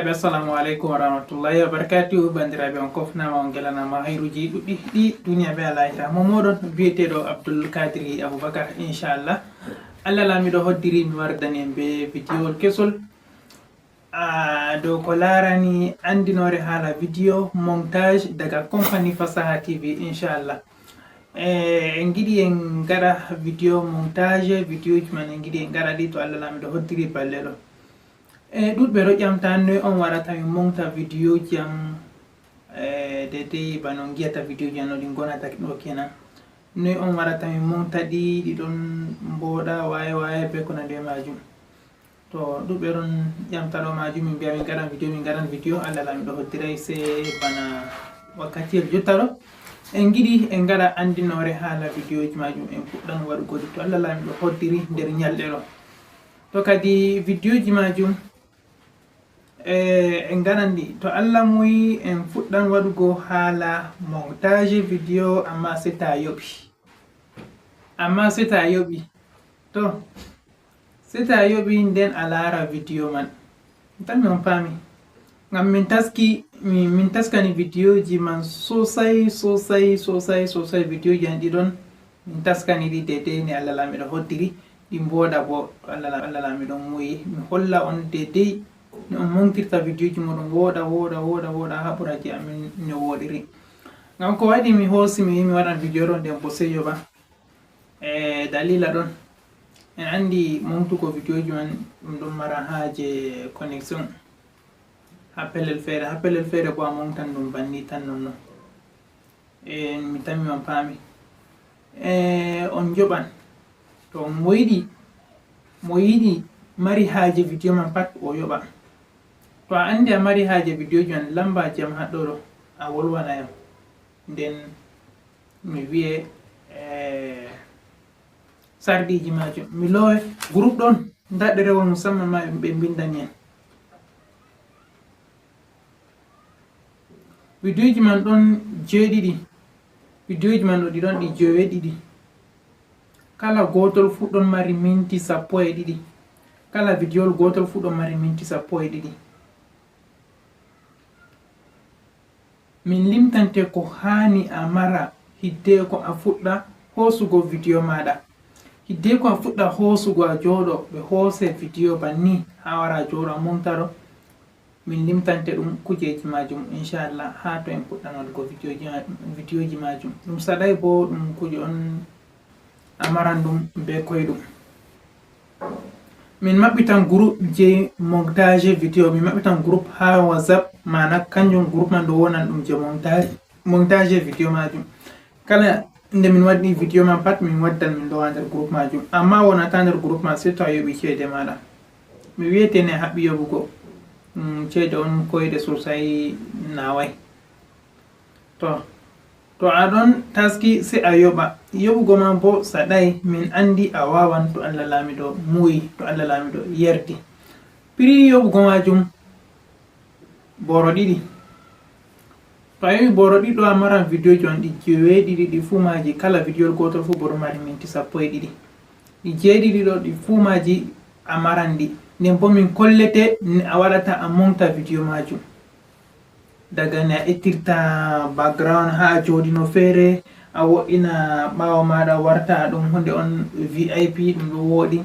Bandiraɓe assalamu alaikum warahmatullahi wabarakatuh. Bandiraɓe on kofnama on gelanama hayruji ɗuɗɗi ɗi duniya be alahira mo moɗon biyeteɗo Abdul Kadiri Abubakar inchallah. Allah lamiɗo hoddiri mi wardani en be vidéo kesol dow ko larani andinore haala vidéo montage daga compagnie Fasaha TV inchallah. En giɗi en gaɗa vidéo montage vidéo ji man en giɗi en gaɗa ɗi to Allah lamiɗo hoddiri balle ɗo. Ɗuɗɓe ɗo ƴamta noy on waɗata min monta vidéo ji am dedei bano giyata vidéo ji am no ɗi gonata ɗo kenan. Noy on waɗata min monta ɗi ɗiɗon mboɗa waye be ko nandi e majum. To ɗuɗɓe ɗon ƴamta ɗo majum min mbiya min gaɗan vidéo Allah lamiɗo hoddiray se bana wakkatiyel jotta ɗo en giɗi en gaɗa andinore haala vidéo ji majum en fuɗɗan waɗugo ɗi to Allah lamiɗo hoddiri nder ñalɗe ɗo. To kadi vidéo ji majum en ganandi to Allah muyi en fuɗɗan waɗugo haala montage vidéo amma seta yoɓi to seta yoɓi nden a lara vidéo man tan on paami ngam min taskani vidéo ji man sosai vidéo ji an ɗiɗon min taskani ɗi dedei ni Allah lamiɗo hoddiri ɗi mboɗa bo Allah lamiɗo muyi mi holla on dedei no on montirta vidéo ji moɗon woɗa ha ɓuraji amin no woɗiri. Ngam ko waɗi mi hoosi mi wi mi waɗan vidéo ɗo nden bo sey yoɓa dalila ɗon en andi montugo vidéo ji man ɗum ɗon mara haaje connexion ha pellel feere bo a montan ɗum banni tan nonnon mi tammi on paami on joɓan to mo yiɗi mari haaje vidéo man pat o yoɓa. To a andi a mari haaje vidéo ji man lambaji am haɗɗo ɗo a wolwana yam nden mi wiye sardiji majum mi lowe groupe ɗon nda ɗerewol musamman ma ɓe mbindani en vidéo ji man ɗon jeeɗiɗi vidéo ji man ɗo ɗi ɗon ɗi joweeɗiɗi kala gotol fu ɗon mari minti 12 kala vidéo gotol fu ɗon mari minti 12 min limtante ko hani a mara hidde ko a fuɗɗa hoosugo vidéo maɗa hidde ko a fuɗɗa hoosugo a jooɗo ɓe hoose vidéo banni ha wara jooɗo a montaro min limtante ɗum kujeji majum inchallah ha to en fuɗɗan waɗugo vidéo ji majum ɗum saɗay bo ɗum kuje on a maran ɗum be koyɗum. Min maɓɓitan groupe je montage vidéo min maɓɓitan groupe ha WhatsApp mana kanjum groupe man ɗo wonan ɗum je montage vidéo majum kala nde min waɗi vidéo man pat min waddan min ɗowa nder groupe majum amma wonata nder groupe man sai to a yoɓi ceede maɗa mi wiyetene haɓɓi yoɓugo ceede on koyɗe sosai nawai to aɗon taski se a yoɓa yoɓugo man bo saɗai min andi a wawan to Allah lamiɗo muyi to Allah lamiɗo yerdi prix yoɓugo majum boro ɗiɗi to a yoɓi boro ɗiɗo a maran vidéo ji on ɗi joweeɗiɗi ɗi fuu maji kala vidéo gotol fu boro mari minti 12 ɗi jeeɗiɗi ɗo ɗi fuu maji a maran ɗi nden bo min kollete a waɗata a monta vidéo majum daga ne a ettirta background ha a jooɗino feere a wo'ina ɓaawo maɗa warta ɗum hunde on VIP ɗum ɗo wooɗi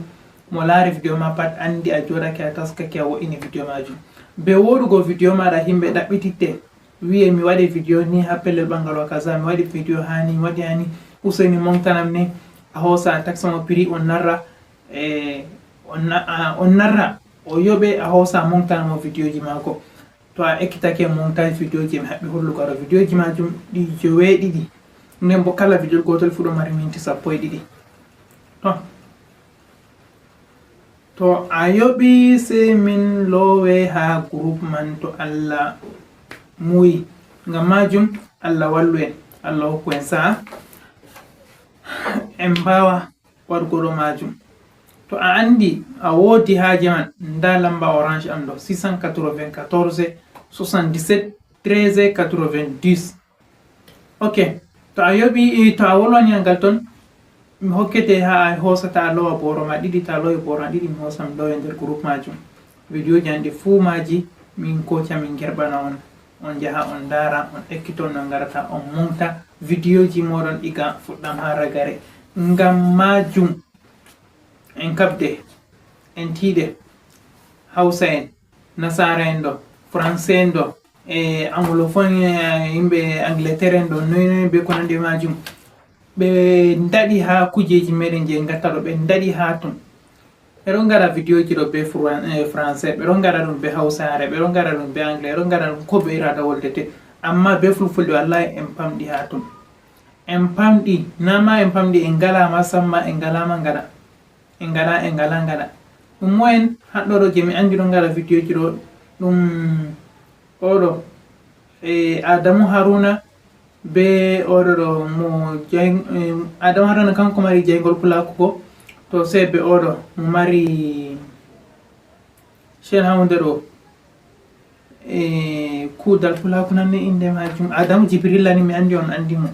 mo laari vidéo ma pat andi a jooɗake a taskake a wo'ini vidéo majum be woɗugo vidéo maɗa himɓe ɗaɓɓititte wiye mi waɗi vidéo ni ha pellel ɓangal wa kaza mi waɗi vidéo hani mi waɗi hani useni montanam ni a hoosa a taksamo prix on narra on narra o yoɓe a hoosa a montanamo vidéo ji maako to a ekkitake montage vidéo ji mi haɓɓi hollugo aɗo vidéo ji majum ɗi joweeɗiɗi nden bo kala vidéo gotol fu ɗo mari minti 12 to a yoɓi se min loowe ha groupe man to Allah muyi ngam majum Allah wallu en Allah hokku en sa'a en mbawa waɗugo ɗo majum. To a andi a woodi haaje man nda lamba orange am ɗo 694 77 13 90 ok to a yoɓi to a wolwani ngal ton mi hokkete ha a hoosata a lowa boro ma ɗiɗi ta lowi boro ma ɗiɗi mi hoosa mi lowe nder groupe majum vidéo ji andi fuu maji min koca min gerbana on jaha on dara on ekkiton no garata on monta video ji modon iga fuddam ha ragare ngam majum en kabde en tide hausa en nasara en do français en do e anglophone yimbe angleterre en do noy be ko nande majum be ndadi ha kujeji meden je ngatta do be ndadi ha tun be don gara video ji do be français be don gara dum be hausare be don gara dum be anglais be don gara dum ko be irada woldete amma be fulfulde wallahi en pamdi ha tun en pamdi nama en pamdi en gala masamma en gala mangala en gala ngala dum moyen haddo do je mi andi don gara video ji do dum odo Adamu Haruna be odo mo Adamu Haruna kanko mari jengol pulaku ko to sebe odo mo mari shen hawnde do kudal pulaku nanne inde majum Adamu Jibril ni mi andi on andi mo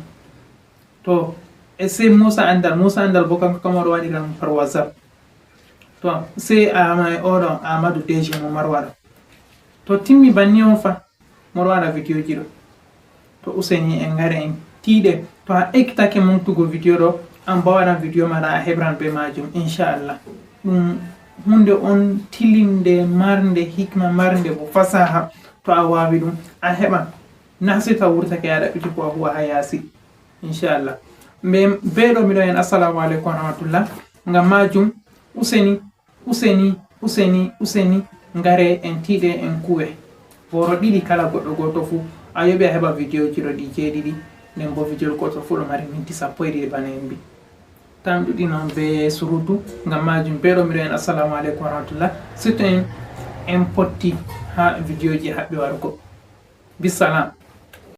to se Musa andal bo kanko kamaro wadi ram par WhatsApp to se odo Amadou Deji mo marwado to timmi banni on fa mo wada video ji do to useni en ngare en tide to ha ekkitake montugo video do an bawana video mara hebran be majum inshallah hunde on tilinde marnde hikma marnde bo fasaha to a wawi dum a heba nasita wurtake ada biti ko huwa hayasi inshallah be do mi do en assalamu alaikum wa rahmatullah ngam majum useni ngare en tide en kuwe boro didi kala goddo goto fu ayobe heba video ji do di jedidi nden bo video goto fu do mari minti 10 banen bi tamdudi non be surutu ngam majum bedo mi en assalamu alaikum wa rahmatullah surtout en potti ha video ji habbe wargo bisalam